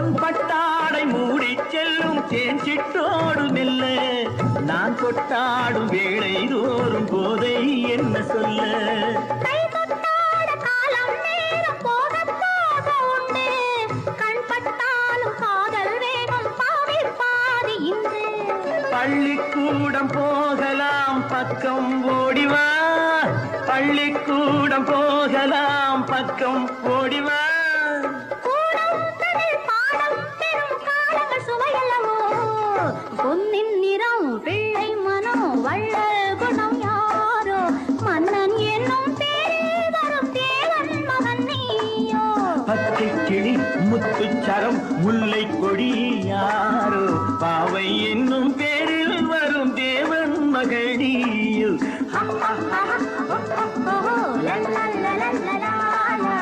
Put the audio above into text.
பொன் பட்டாடை மூடி செல்லும் தேன் சிட்டோடு மெல்ல நான் கொட்டாடும் வேளை தோறும் போதை என்ன சொல்ல பள்ளிக்கூடம் போகலாம் பக்கம் ஓடிவா பள்ளிக்கூடம் போகலாம் பக்கம் ஓடிவா பொன்னின் நிறம் பிள்ளை மனம் வள்ளல் குணம் யாரோ மன்னன் என்னும் பேரில் வரும் தேவன் மகன் நீயோ பச்சை கிளி முத்துச்சரம் முல்லை கொடி யாரோ பாவை என்னும் பேரில் வரும் தேவன் மகனியோ la la la la la la la